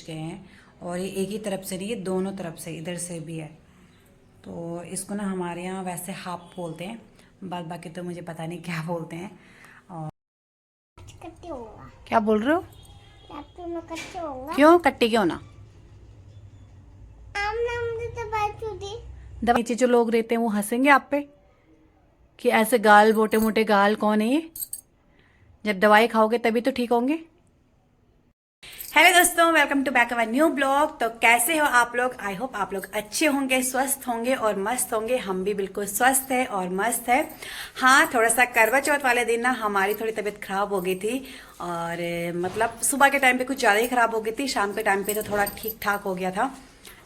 गए हैं, और ये एक ही तरफ से नहीं, ये दोनों तरफ से, इधर से भी है। तो इसको ना हमारे यहाँ वैसे हाफ बोलते हैं, बाकी तो मुझे पता नहीं क्या बोलते हैं। और क्या बोल रहे हो? क्यों कट्टी क्यों ना? दवाई नीचे जो लोग रहते हैं वो हंसेंगे आप पे कि ऐसे गाल, मोटे मोटे गाल कौन है ये? जब दवाई खाओगे तभी तो ठीक होंगे। हेलो दोस्तों, welcome to back our new blog. तो कैसे हो आप लोग? आई होप आप लोग अच्छे होंगे, स्वस्थ होंगे और मस्त होंगे। हम भी बिल्कुल स्वस्थ है और मस्त है। हाँ, थोड़ा सा करवा चौथ वाले दिन ना हमारी थोड़ी तबीयत खराब हो गई थी, और मतलब सुबह के टाइम पे कुछ ज़्यादा ही खराब हो गई थी। शाम के टाइम पे तो थोड़ा ठीक ठाक हो गया था,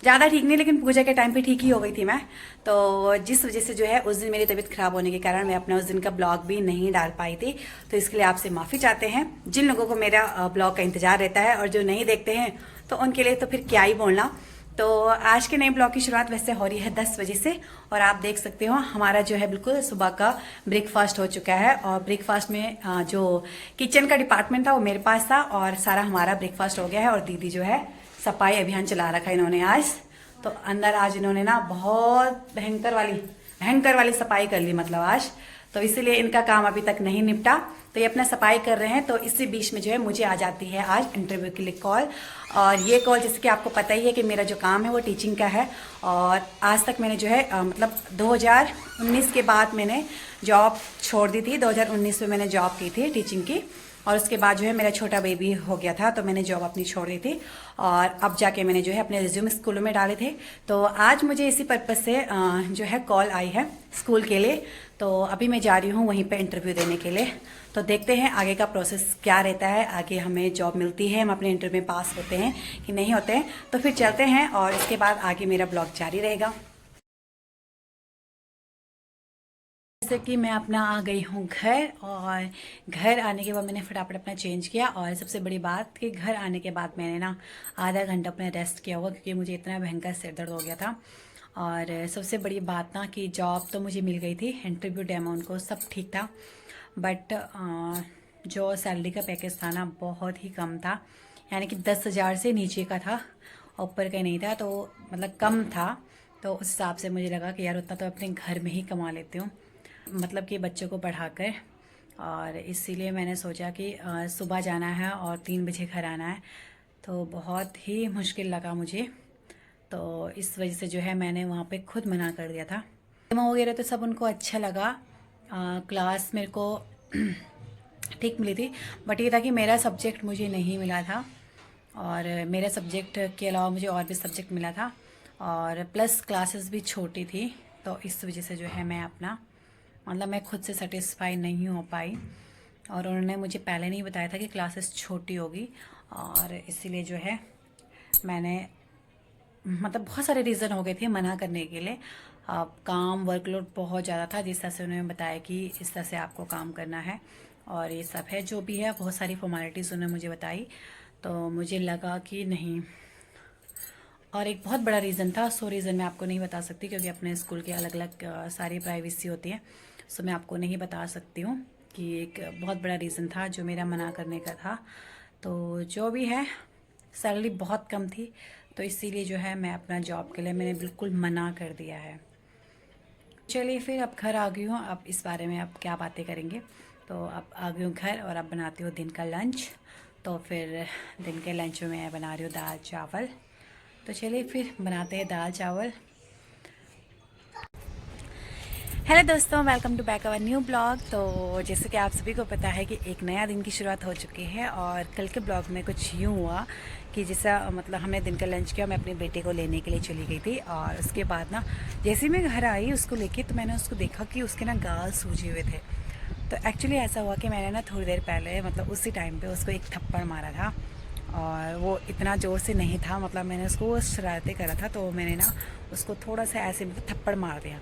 ज़्यादा ठीक नहीं, लेकिन पूजा के टाइम पे ठीक ही हो गई थी मैं। तो जिस वजह से जो है उस दिन मेरी तबीयत खराब होने के कारण मैं अपना उस दिन का ब्लॉग भी नहीं डाल पाई थी। तो इसके लिए आपसे माफ़ी चाहते हैं जिन लोगों को मेरा ब्लॉग का इंतजार रहता है, और जो नहीं देखते हैं तो उनके लिए तो फिर क्या ही बोलना। तो आज के नए ब्लॉग की शुरुआत वैसे हो रही है 10 बजे से, और आप देख सकते हो हमारा जो है बिल्कुल सुबह का ब्रेकफास्ट हो चुका है। और ब्रेकफास्ट में जो किचन का डिपार्टमेंट था वो मेरे पास था, और सारा हमारा ब्रेकफास्ट हो गया है। और दीदी जो है सफाई अभियान चला रखा है इन्होंने आज। तो अंदर आज इन्होंने ना बहुत भयंकर वाली सफाई कर ली, मतलब आज। तो इसीलिए इनका काम अभी तक नहीं निपटा, तो ये अपना सफाई कर रहे हैं। तो इसी बीच में जो है मुझे आ जाती है आज इंटरव्यू के लिए कॉल। और ये कॉल, जैसे कि आपको पता ही है कि मेरा जो काम है वो टीचिंग का है, और आज तक मैंने जो है मतलब 2019 के बाद मैंने जॉब छोड़ दी थी। 2019 में मैंने जॉब की थी टीचिंग की, और उसके बाद जो है मेरा छोटा बेबी हो गया था, तो मैंने जॉब अपनी छोड़ दी थी। और अब जाके मैंने जो है अपने रिज्यूम स्कूलों में डाले थे। तो आज मुझे इसी पर्पज़ से जो है कॉल आई है स्कूल के लिए। तो अभी मैं जा रही हूँ वहीं पे इंटरव्यू देने के लिए। तो देखते हैं आगे का प्रोसेस क्या रहता है, आगे हमें जॉब मिलती है, हम अपने इंटरव्यू में पास होते हैं कि नहीं होते हैं। तो फिर चलते हैं, और इसके बाद आगे मेरा ब्लॉग जारी रहेगा। जैसे कि मैं अपना आ गई हूँ घर, और घर आने के बाद मैंने फटाफट अपना चेंज किया। और सबसे बड़ी बात कि घर आने के बाद मैंने ना आधा घंटा अपना रेस्ट किया होगा, क्योंकि मुझे इतना भयंकर सिर दर्द हो गया था। और सबसे बड़ी बात ना कि जॉब तो मुझे मिल गई थी, इंटरव्यू डेमो उनको सब ठीक था, बट जो सैलरी का पैकेज था ना बहुत ही कम था। यानी कि 10,000 से नीचे का था, ऊपर का नहीं था, तो मतलब कम था। तो उस हिसाब से मुझे लगा कि यार उतना तो अपने घर में ही कमा लेती हूँ, मतलब कि बच्चों को पढ़ाकर। और इसीलिए मैंने सोचा कि सुबह जाना है और 3 बजे घर आना है, तो बहुत ही मुश्किल लगा मुझे। तो इस वजह से जो है मैंने वहाँ पे खुद मना कर दिया था। डेमो वगैरह तो सब उनको अच्छा लगा, क्लास मेरे को ठीक मिली थी, बट ये था कि मेरा सब्जेक्ट मुझे नहीं मिला था, और मेरे सब्जेक्ट के अलावा मुझे और भी सब्जेक्ट मिला था, और प्लस क्लासेस भी छोटी थी। तो इस वजह से जो है मैं अपना मतलब मैं खुद से सेटिस्फाई नहीं हो पाई, और उन्होंने मुझे पहले नहीं बताया था कि क्लासेस छोटी होगी, और इसीलिए जो है मैंने मतलब बहुत सारे रीज़न हो गए थे मना करने के लिए। काम वर्कलोड बहुत ज़्यादा था, जिस तरह से उन्होंने बताया कि इस तरह से आपको काम करना है, और ये सब है जो भी है, बहुत सारी फॉर्मेलिटीज़ उन्होंने मुझे बताई। तो मुझे लगा कि नहीं। और एक बहुत बड़ा रीज़न था, सो रीज़न मैं आपको नहीं बता सकती, क्योंकि अपने स्कूल के अलग अलग सारी प्राइवेसी होती है, सो मैं आपको नहीं बता सकती हूँ कि एक बहुत बड़ा रीज़न था जो मेरा मना करने का था। तो जो भी है, सैलरी बहुत कम थी, तो इसीलिए जो है मैं अपना जॉब के लिए मैंने बिल्कुल मना कर दिया है। चलिए फिर अब घर आ गई हूँ, अब इस बारे में अब क्या बातें करेंगे। तो अब आ गई हूँ घर, और अब बनाती हूँ दिन का लंच। तो फिर दिन के लंच में मैं बना रही हूँ दाल चावल। तो चलिए फिर बनाते हैं दाल चावल। हेलो दोस्तों, welcome to back our new blog. तो जैसे कि आप सभी को पता है कि एक नया दिन की शुरुआत हो चुकी है, और कल के ब्लॉग में कुछ यूँ हुआ कि जैसा मतलब हमने दिन का लंच किया, मैं अपने बेटे को लेने के लिए चली गई थी, और उसके बाद ना जैसे ही मैं घर आई उसको लेके, तो मैंने उसको देखा कि उसके ना गाल सूजे हुए थे। तो एक्चुअली ऐसा हुआ कि मैंने ना थोड़ी देर पहले मतलब उसी टाइम पर उसको एक थप्पड़ मारा था, और वो इतना ज़ोर से नहीं था, मतलब मैंने उसको शरारतें करा था, तो मैंने ना उसको थोड़ा सा ऐसे मतलब थप्पड़ मार दिया।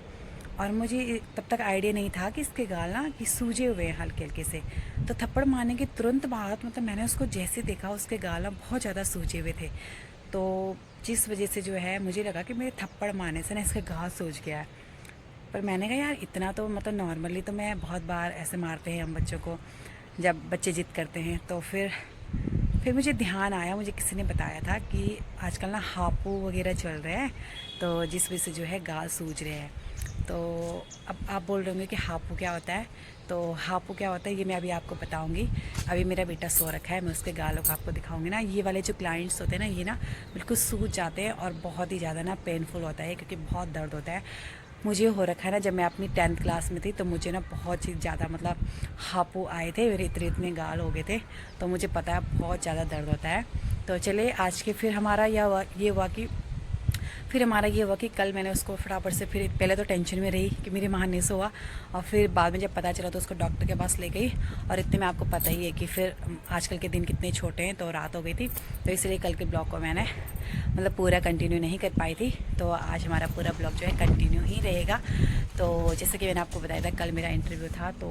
और मुझे तब तक आइडिया नहीं था कि इसके गाल ना कि सूजे हुए हैं हल्के हल्के से। तो थप्पड़ मारने के तुरंत बाद मतलब मैंने उसको जैसे देखा, उसके गाल ना बहुत ज़्यादा सूजे हुए थे। तो जिस वजह से जो है मुझे लगा कि मेरे थप्पड़ मारने से ना इसका गाल सूज गया है। पर मैंने कहा यार इतना तो मतलब नॉर्मली तो मैं बहुत बार ऐसे मारते हैं हम बच्चों को, जब बच्चे ज़िद करते हैं। तो फिर फिर मुझे ध्यान आया, मुझे किसी ने बताया था कि आजकल ना हापू वगैरह चल रहे हैं, तो जिस वजह से जो है गाल सूज रहे हैं। तो अब आप बोल रहे होंगे कि हापू क्या होता है। तो हापू क्या होता है ये मैं अभी आपको बताऊंगी। अभी मेरा बेटा सो रखा है, मैं उसके गालों को आपको दिखाऊंगी ना। ये वाले जो क्लाइंट्स होते हैं ना, ये ना बिल्कुल सूज जाते हैं और बहुत ही ज़्यादा ना पेनफुल होता है, क्योंकि बहुत दर्द होता है। मुझे हो रखा है ना, जब मैं अपनी 10th क्लास में थी तो मुझे ना बहुत ही ज़्यादा मतलब हापू आए थे, मेरे इतने इतने गाल हो गए थे। तो मुझे पता है बहुत ज़्यादा दर्द होता है। तो चलिए आज के फिर हमारा ये हुआ कि कल मैंने उसको फटाफट से, फिर पहले तो टेंशन में रही कि मेरी माँ ने सो हुआ, और फिर बाद में जब पता चला तो उसको डॉक्टर के पास ले गई। और इतने में आपको पता ही है कि फिर आजकल के दिन कितने छोटे हैं, तो रात हो गई थी। तो इसलिए कल के ब्लॉग को मैंने मतलब पूरा कंटिन्यू नहीं कर पाई थी। तो आज हमारा पूरा ब्लॉग जो है कंटिन्यू ही रहेगा। तो जैसे कि मैंने आपको बताया था कल मेरा इंटरव्यू था, तो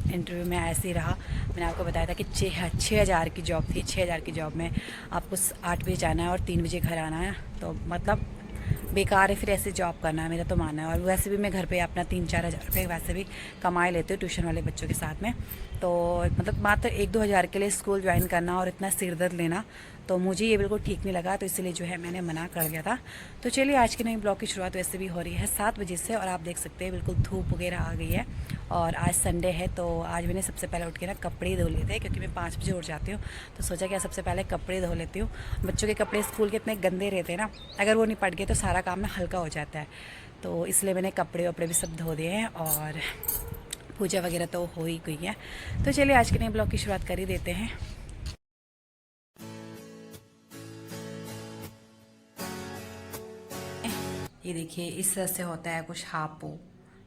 इंटरव्यू में ऐसे ही रहा। मैंने आपको बताया था कि 6,000 की जॉब थी। 6,000 की जॉब में आपको 8 बजे जाना है और 3 बजे घर आना है। तो मतलब बेकार है फिर ऐसे जॉब करना, मेरा तो मानना है। और वैसे भी मैं घर पे अपना 3-4 हज़ार रुपये वैसे भी कमाए लेती हूँ ट्यूशन वाले बच्चों के साथ में। तो मतलब मात्र 1-2 हज़ार के लिए स्कूल ज्वाइन करना और इतना सिर दर्द लेना, तो मुझे ये बिल्कुल ठीक नहीं लगा। तो इसलिए जो है मैंने मना कर दिया था। तो चलिए आज के नए ब्लॉग की शुरुआत वैसे भी हो रही है 7 बजे से, और आप देख सकते हैं बिल्कुल धूप वगैरह आ गई है। और आज संडे है, तो आज मैंने सबसे पहले उठ के ना कपड़े धो लिए थे, क्योंकि मैं 5 बजे उठ जाती हूँ। तो सोचा कि सबसे पहले कपड़े धो लेती हूँ। बच्चों के कपड़े स्कूल के इतने गंदे रहते हैं ना, अगर वो निपट गए तो सारा काम ना हल्का हो जाता है। तो इसलिए मैंने कपड़े वपड़े भी सब धो दिए हैं, और पूजा वगैरह तो हो ही गई है। तो चलिए आज के नए ब्लॉग की शुरुआत कर ही देते हैं। ये देखिए इस तरह से होता है कुछ हापू।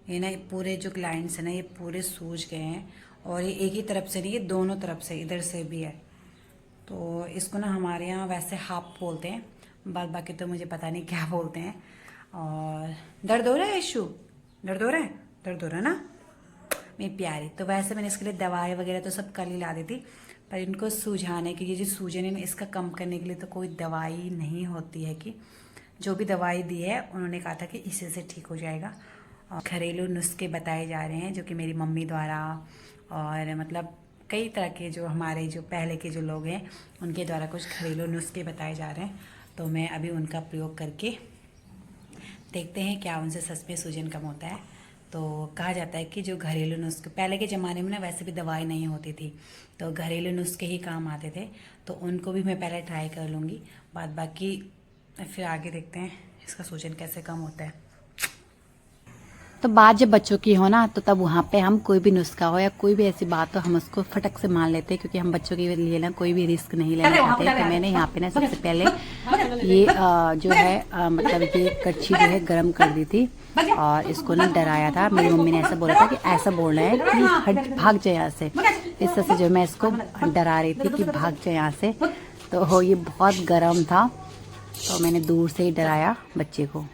ये ना पूरे जो क्लाइंट्स हैं ना, ये पूरे सूज गए हैं, और ये एक ही तरफ से नहीं, ये दोनों तरफ से, इधर से भी है। तो इसको ना हमारे यहाँ वैसे हाप बोलते हैं, बाकी तो मुझे पता नहीं क्या बोलते हैं। और दर्द हो रहा है इशू, दर्द हो रहा है, दर्द हो रहा है ना मेरी प्यारी। तो वैसे मैंने इसके लिए दवाई वगैरह तो सब कल ही ला दी थी, पर इनको सुझाने के लिए, जो सूजन है इसका कम करने के लिए तो कोई दवाई नहीं होती है। कि जो भी दवाई दी है उन्होंने कहा था कि इसी से ठीक हो जाएगा। और घरेलू नुस्खे बताए जा रहे हैं जो कि मेरी मम्मी द्वारा, और मतलब कई तरह के जो हमारे जो पहले के जो लोग हैं उनके द्वारा कुछ घरेलू नुस्खे बताए जा रहे हैं। तो मैं अभी उनका प्रयोग करके देखते हैं क्या उनसे सच में सूजन कम होता है। तो कहा जाता है कि जो घरेलू नुस्खे पहले के ज़माने में ना वैसे भी दवाई नहीं होती थी, तो घरेलू नुस्खे ही काम आते थे। तो उनको भी मैं पहले ट्राई कर लूँगी, बाकी फिर आगे देखते हैं इसका सूजन कैसे कम होता है। तो बात जब बच्चों की हो ना, तो तब वहाँ पे हम कोई भी नुस्खा हो या कोई भी ऐसी बात हो, हम उसको फटक से मान लेते हैं, क्योंकि हम बच्चों के लिए ना कोई भी रिस्क नहीं लेना चाहते। तो मैंने यहाँ पे ना सबसे पहले ये जो है मतलब ये कच्ची जो है गर्म कर दी थी, और इसको ना डराया था। मेरी मम्मी ने ऐसा बोला था कि ऐसा बोलना है कि हट भाग जाए यहाँ से। इस तरह से जो मैं इसको डरा रही थी कि भाग जाए यहाँ से। तो ये बहुत गर्म था, तो मैंने दूर से ही डराया बच्चे को।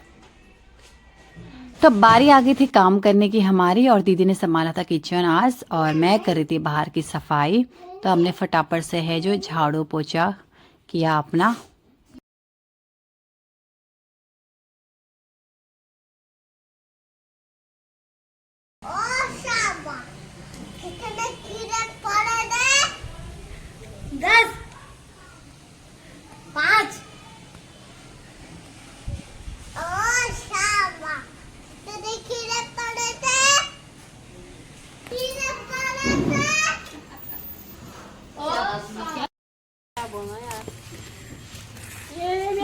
तो बारी आ गई थी काम करने की हमारी, और दीदी ने संभाला था किचन आज, और मैं कर रही थी बाहर की सफाई। तो हमने फटाफट से है जो झाड़ू पोछा किया अपना।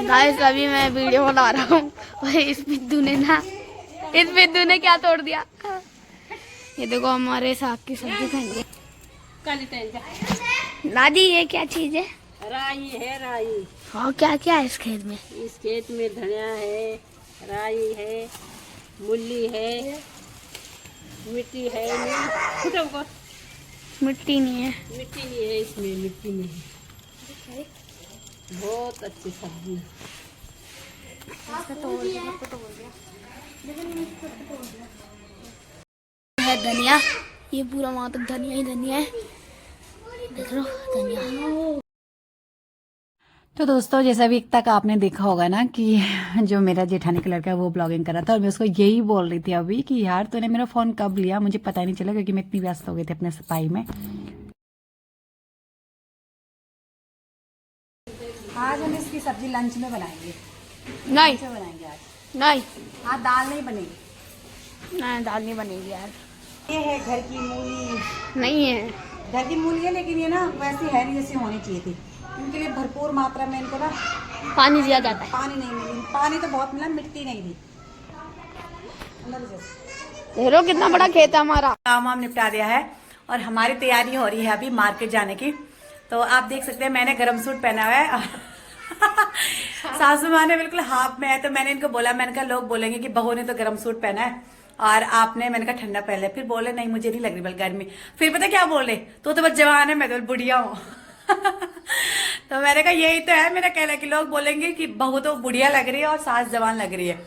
गाइस अभी मैं वीडियो बना रहा हूँ, और इस बिद्दू ने क्या तोड़ दिया। ये देखो हमारे साग की सब्जी खाएंगे। दादी ये क्या चीज है? राई है, राई। हाँ क्या क्या है इस खेत में? इस खेत में धनिया है, राई है, मूली है, मिट्टी है। मिट्टी नहीं है। मिट्टी नहीं है इसमें, मिट्टी नहीं है। बहुत अच्छी सब्जी है धनिया, ये पूरा वहाँ तक धनिया ही धनिया है, देख लो धनिया। तो दोस्तों जैसा भी तक आपने देखा होगा ना कि जो मेरा जेठानी का लड़का है वो ब्लॉगिंग कर रहा था, और मैं उसको यही बोल रही थी अभी कि यार तूने मेरा फ़ोन कब लिया, मुझे पता ही नहीं चला, क्योंकि मैं इतनी व्यस्त हो गई थी अपने सफाई में। आज हम इसकी सब्जी लंच में बनाएंगे। नहीं लंच में बनाएंगे आज। नहीं आज दाल नहीं बनेगी। नहीं, दाल नहीं बनेगी यार। ये है घर की मूली। नहीं है। घर की मूली है, लेकिन ये ना वैसी हैरी जैसी होनी चाहिए थी। इनके लिए भरपूर मात्रा में इनको ना पानी दिया जाता है। पानी नहीं मिली। पानी तो बहुत मिला, मिट्टी नहीं थी। देख लो कितना बड़ा खेत है हमारा। काम वाम निपटा दिया है और हमारी तैयारी हो रही है अभी मार्केट जाने की। तो आप देख सकते हैं मैंने गर्म सूट पहना हुआ है। सासू माँ ने बिल्कुल हाफ में है, तो मैंने इनको बोला, मैंने कहा लोग बोलेंगे कि बहू ने तो गर्म सूट पहना है और आपने, मैंने कहा ठंडा पहन लिया। फिर बोले नहीं मुझे नहीं लग रही बल गर्मी। फिर पता क्या बोल रहे, तो बस जवान है, मैं तो बुढ़िया हूँ। तो मैंने कहा यही तो है मेरा कहना कि लोग बोलेंगे कि बहू तो बुढ़िया लग रही है और सास जवान लग रही है।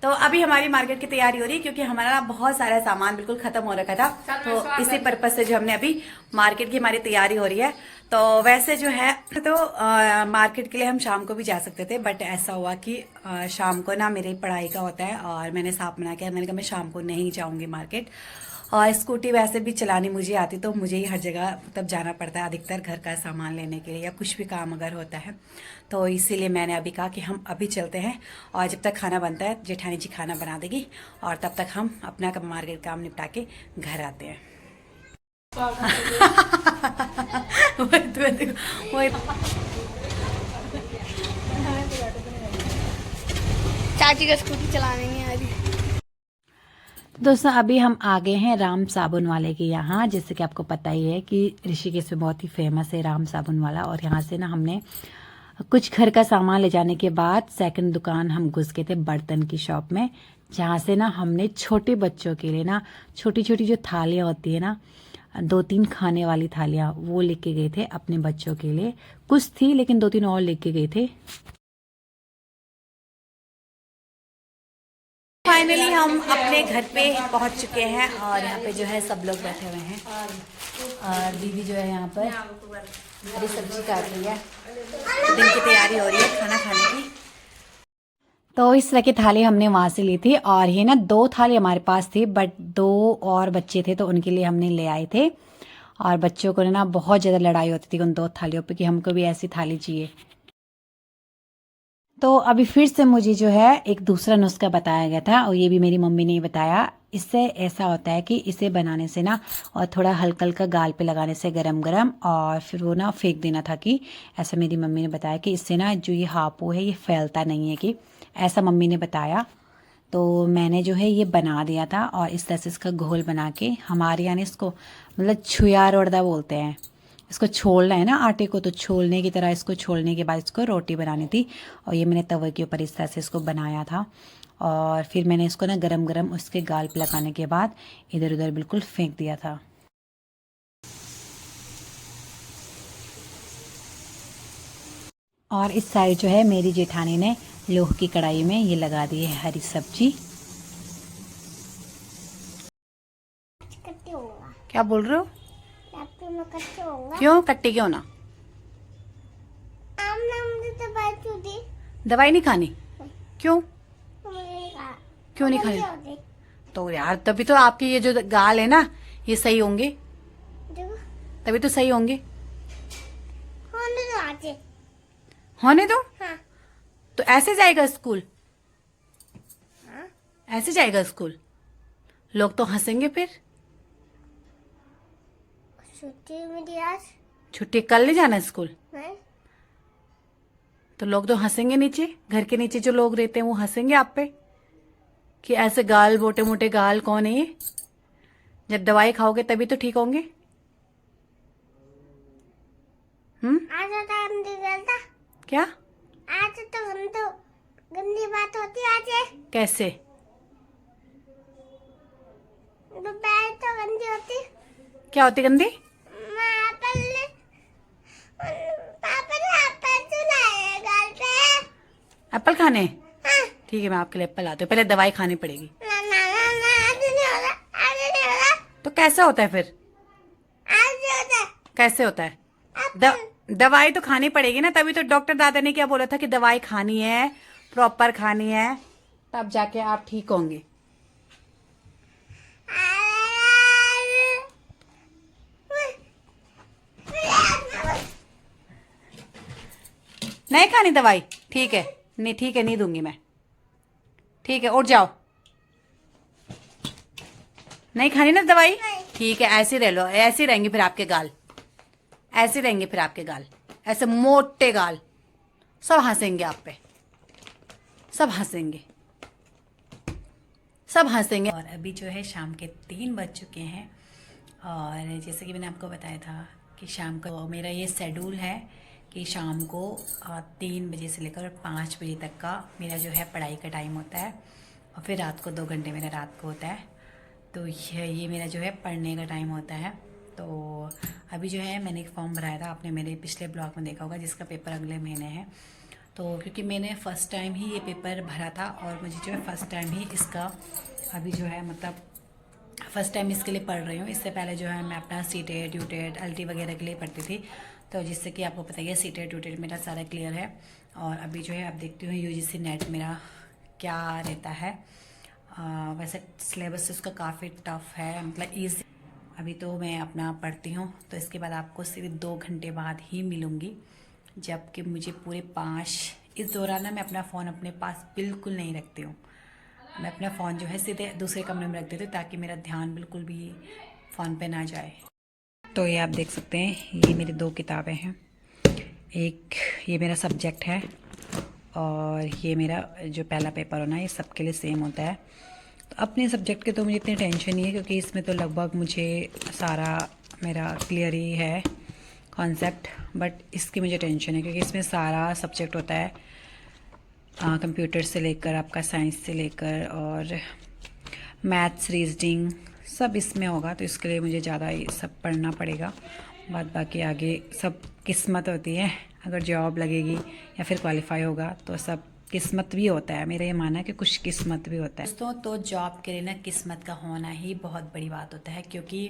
तो अभी हमारी मार्केट की तैयारी हो रही है क्योंकि हमारा ना बहुत सारा सामान बिल्कुल खत्म हो रखा था। तो इसी पर्पज से जो हमने अभी मार्केट की हमारी तैयारी हो रही है। तो वैसे जो है तो मार्केट के लिए हम शाम को भी जा सकते थे, बट ऐसा हुआ कि शाम को ना मेरी पढ़ाई का होता है और मैंने साफ मना किया। मैंने कहा मैं शाम को नहीं जाऊंगी मार्केट। और स्कूटी वैसे भी चलानी मुझे आती, तो मुझे ही हर जगह तब जाना पड़ता है अधिकतर घर का सामान लेने के लिए या कुछ भी काम अगर होता है। तो इसीलिए मैंने अभी कहा कि हम अभी चलते हैं और जब तक खाना बनता है जेठानी जी खाना बना देगी और तब तक हम अपना मार्केट काम निपटा के घर आते हैं। चाची का स्कूटी चलाने नहीं आ रही। दोस्तों अभी हम आ गए हैं राम साबुन वाले के यहाँ। जैसे कि आपको पता ही है कि ऋषिकेश में बहुत ही फेमस है राम साबुन वाला। और यहाँ से ना हमने कुछ घर का सामान ले जाने के बाद सेकंड दुकान हम घुस गए थे बर्तन की शॉप में, जहाँ से ना हमने छोटे बच्चों के लिए ना छोटी छोटी जो थालियाँ होती है ना, 2-3 खाने वाली थालियाँ, वो लेके गए थे अपने बच्चों के लिए। कुछ थी लेकिन 2-3 और लेके गए थे। फाइनली हम अपने घर पे पहुंच चुके हैं और यहाँ पे जो है सब लोग बैठे हुए हैं और दीदी जो है यहाँ पर हरी सब्जी काट रही है। दिन की तैयारी हो रही है खाना खाने की। तो इस तरह की थाली हमने वहाँ से ली थी और ये ना 2 थाली हमारे पास थी, बट 2 और बच्चे थे तो उनके लिए हमने ले आए थे। और बच्चों को ना बहुत ज़्यादा लड़ाई होती थी उन 2 थालियों पे कि हमको भी ऐसी थाली चाहिए। तो अभी फिर से मुझे जो है एक दूसरा नुस्खा बताया गया था और ये भी मेरी मम्मी ने बताया। इससे ऐसा होता है कि इसे बनाने से ना और थोड़ा हल्का हल्का गाल पे लगाने से गरम गरम और फिर वो ना फेंक देना था, कि ऐसा मेरी मम्मी ने बताया कि इससे ना जो ये हापू है ये फैलता नहीं है, कि ऐसा मम्मी ने बताया। तो मैंने जो है ये बना दिया था और इस तरह से इसका घोल बना के, हमारे यहाँ इसको मतलब छुया रोड़दा बोलते हैं। इसको छोड़ना है ना आटे को, तो छोलने की तरह इसको छोड़ने के बाद इसको रोटी बनानी थी। और ये मैंने तवे के ऊपर इस तरह से इसको बनाया था और फिर मैंने इसको ना गरम गरम उसके गाल पे लगाने के बाद इधर उधर बिल्कुल फेंक दिया था। और इस साइड जो है मेरी जेठानी ने लोह की कढ़ाई में ये लगा दी है हरी सब्जी। क्या बोल रहे हो? क्यों कट्टी क्यों ना? दवाई नहीं खानी? क्यों क्यों नहीं खानी? तो यार तभी तो आपके ये जो गाल है ना ये सही होंगे, तभी तो सही होंगे। होने दो। हाँ। तो ऐसे जाएगा स्कूल? ऐसे जाएगा स्कूल? लोग तो हंसेंगे फिर। छुट्टी मेरी आज। छुट्टी कल नहीं जाना स्कूल? नहीं। तो लोग तो हंसेंगे, नीचे घर के नीचे जो लोग रहते हैं वो हंसेंगे आप पे कि ऐसे गाल, मोटे मोटे गाल कौन है ये। जब दवाई खाओगे तभी तो ठीक होंगे। आज तो गंदी गलता। क्या? आज तो गंदी बात होती है आज। कैसे? दोपहर तो गंदी होती। क्या होती गंदी? पापा ने एप्पल चुलाए गाल पे। एप्पल खाने? हाँ। ठीक है मैं आपके लिए एप्पल आती हूँ, पहले दवाई खानी पड़ेगी। ना ना ना ना, आज नहीं होगा, आज नहीं होगा। तो कैसे होता है फिर? आज नहीं होता। कैसे होता है? दवाई तो खानी पड़ेगी ना, तभी तो डॉक्टर दादा ने क्या बोला था कि दवाई खानी है, प्रॉपर खानी है, तब जाके आप ठीक होंगे। नहीं खानी दवाई? ठीक है, नहीं ठीक है, नहीं दूंगी मैं। ठीक है, उठ जाओ। नहीं खानी ना दवाई? ठीक है, ऐसे रह लो, ऐसे रहेंगे फिर आपके गाल, ऐसे रहेंगे फिर आपके गाल, ऐसे मोटे गाल। सब हंसेंगे आप पे, सब हंसेंगे, सब हंसेंगे। और अभी जो है शाम के 3 बज चुके हैं और जैसे कि मैंने आपको बताया था कि शाम को मेरा ये शेड्यूल है कि शाम को 3 बजे से लेकर 5 बजे तक का मेरा जो है पढ़ाई का टाइम होता है और फिर रात को 2 घंटे मेरा रात को होता है। तो ये मेरा जो है पढ़ने का टाइम होता है। तो अभी जो है मैंने एक फॉर्म भराया था, आपने मेरे पिछले ब्लॉग में देखा होगा, जिसका पेपर अगले महीने है। तो क्योंकि मैंने फ़र्स्ट टाइम ही ये पेपर भरा था और मुझे जो है फ़र्स्ट टाइम ही इसका अभी जो है मतलब फ़र्स्ट टाइम इसके लिए पढ़ रही हूँ। इससे पहले जो है मैं अपना सीटेट यूटेट एलटी वगैरह के लिए पढ़ती थी, तो जिससे कि आपको पता ही है सीटेट यूटेट मेरा सारा क्लियर है। और अभी जो है आप देखती हूँ यूजीसी नेट मेरा क्या रहता है। वैसे सिलेबस उसका काफ़ी टफ है, मतलब ईजी। अभी तो मैं अपना पढ़ती हूँ, तो इसके बाद आपको सिर्फ 2 घंटे बाद ही मिलूँगी, जबकि मुझे पूरे 5। इस दौरान ना मैं अपना फ़ोन अपने पास बिल्कुल नहीं रखती हूँ। मैं अपना फ़ोन जो है सीधे दूसरे कमरे में रख देती हूँ ताकि मेरा ध्यान बिल्कुल भी फ़ोन पे ना जाए। तो ये आप देख सकते हैं, ये मेरी 2 किताबें हैं। एक ये मेरा सब्जेक्ट है और ये मेरा जो पहला पेपर होना है, ये सबके लिए सेम होता है। तो अपने सब्जेक्ट के तो मुझे इतनी टेंशन नहीं है क्योंकि इसमें तो लगभग मुझे सारा मेरा क्लियर ही है कॉन्सेप्ट, बट इसकी मुझे टेंशन है क्योंकि इसमें सारा सब्जेक्ट होता है, कंप्यूटर से लेकर आपका साइंस से लेकर और मैथ्स रीजनिंग सब इसमें होगा। तो इसके लिए मुझे ज़्यादा ये सब पढ़ना पड़ेगा। बाकी आगे सब किस्मत होती है, अगर जॉब लगेगी या फिर क्वालिफाई होगा तो सब किस्मत भी होता है। मेरा ये मानना है कि कुछ किस्मत भी होता है दोस्तों। तो जॉब के लिए ना किस्मत का होना ही बहुत बड़ी बात होता है, क्योंकि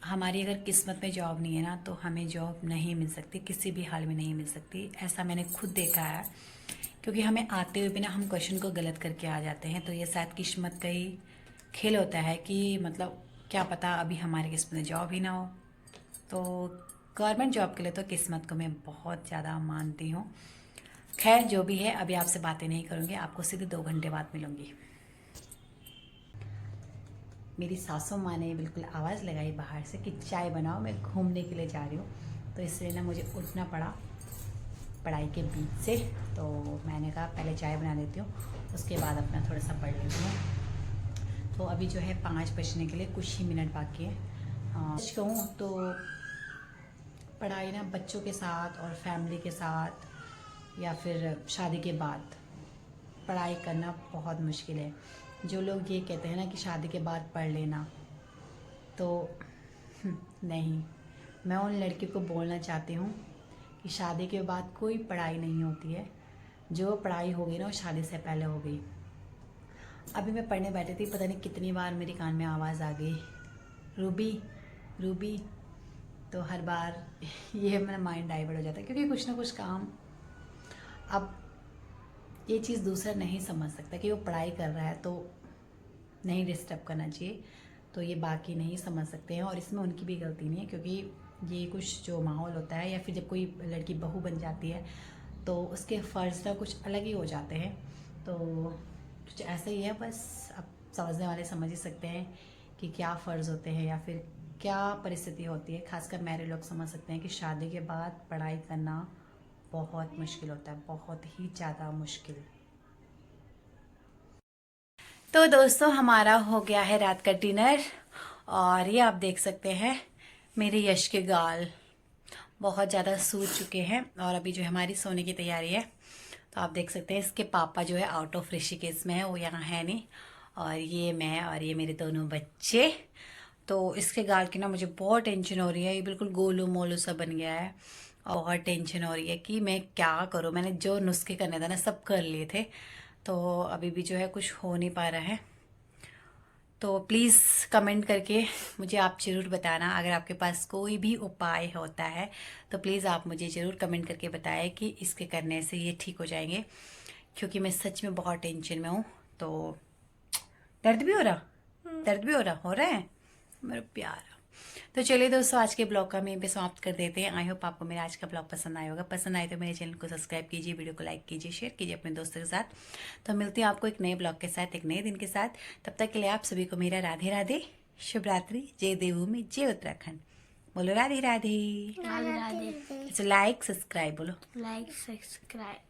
हमारी अगर किस्मत में जॉब नहीं है ना तो हमें जॉब नहीं मिल सकती, किसी भी हाल में नहीं मिल सकती। ऐसा मैंने खुद देखा है, क्योंकि हमें आते हुए भी ना हम क्वेश्चन को गलत करके आ जाते हैं। तो ये शायद किस्मत का ही खेल होता है कि मतलब क्या पता अभी हमारी किस्मत में जॉब ही ना हो। तो गवर्नमेंट जॉब के लिए तो किस्मत को मैं बहुत ज़्यादा मानती हूँ। खैर जो भी है, अभी आपसे बातें नहीं करूँगी, आपको सीधे 2 घंटे बाद मिलूँगी। मेरी सासू माँ ने बिल्कुल आवाज़ लगाई बाहर से कि चाय बनाओ, मैं घूमने के लिए जा रही हूँ। तो इसलिए ना मुझे उठना पड़ा पढ़ाई के बीच से। तो मैंने कहा पहले चाय बना लेती हूँ, उसके बाद अपना थोड़ा सा पढ़ लेती हूँ। तो अभी जो है 5 बजने के लिए कुछ ही मिनट बाकी है। कहूँ तो पढ़ाई ना बच्चों के साथ और फैमिली के साथ या फिर शादी के बाद पढ़ाई करना बहुत मुश्किल है। जो लोग ये कहते हैं ना कि शादी के बाद पढ़ लेना, तो नहीं, मैं उन लड़कियों को बोलना चाहती हूँ कि शादी के बाद कोई पढ़ाई नहीं होती है। जो पढ़ाई होगी ना वो शादी से पहले हो गई। अभी मैं पढ़ने बैठी थी, पता नहीं कितनी बार मेरे कान में आवाज़ आ गई, रूबी रूबी। तो हर बार ये मेरा माइंड डाइवर्ट हो जाता है, क्योंकि कुछ ना कुछ काम, अब ये चीज़ दूसरा नहीं समझ सकता कि वो पढ़ाई कर रहा है तो नहीं डिस्टर्ब करना चाहिए। तो ये बाकी नहीं समझ सकते हैं और इसमें उनकी भी गलती नहीं है, क्योंकि ये कुछ जो माहौल होता है या फिर जब कोई लड़की बहू बन जाती है तो उसके फ़र्ज़ ना कुछ अलग ही हो जाते हैं। तो कुछ ऐसा ही है, बस अब समझने वाले समझ ही सकते हैं कि क्या फ़र्ज़ होते हैं या फिर क्या परिस्थिति होती है। खासकर मेरे लोग समझ सकते हैं कि शादी के बाद पढ़ाई करना बहुत मुश्किल होता है, बहुत ही ज़्यादा मुश्किल। तो दोस्तों हमारा हो गया है रात का डिनर और ये आप देख सकते हैं मेरे यश के गाल बहुत ज़्यादा सूज चुके हैं और अभी जो हमारी सोने की तैयारी है। तो आप देख सकते हैं इसके पापा जो है आउट ऑफ ऋषिकेश में है, वो यहाँ है नहीं। और ये मैं और ये मेरे दोनों बच्चे। तो इसके गाल की ना मुझे बहुत टेंशन हो रही है, ये बिल्कुल गोलू मोलू सा बन गया है और बहुत टेंशन हो रही है कि मैं क्या करूँ। मैंने जो नुस्खे करने थे ना सब कर लिए थे, तो अभी भी जो है कुछ हो नहीं पा रहा है। तो प्लीज़ कमेंट करके मुझे आप ज़रूर बताना, अगर आपके पास कोई भी उपाय होता है तो प्लीज़ आप मुझे ज़रूर कमेंट करके बताएं कि इसके करने से ये ठीक हो जाएंगे, क्योंकि मैं सच में बहुत टेंशन में हूँ। तो दर्द भी हो रहा है मेरा प्यारा। तो चलिए दोस्तों, आज के ब्लॉग का हम यहीं पे समाप्त कर देते हैं। आई होप आपको मेरा आज का ब्लॉग पसंद आया होगा। पसंद आए तो मेरे चैनल को सब्सक्राइब कीजिए, वीडियो को लाइक कीजिए, शेयर कीजिए अपने दोस्तों के साथ। तो मिलती हूँ आपको एक नए ब्लॉग के साथ, एक नए दिन के साथ। तब तक के लिए आप सभी को मेरा राधे राधे, शुभ रात्रि, जय देवभूमि, जय उत्तराखंड। बोलो राधे राधे। राधे राधे। लाइक सब्सक्राइब बोलो। Like subscribe.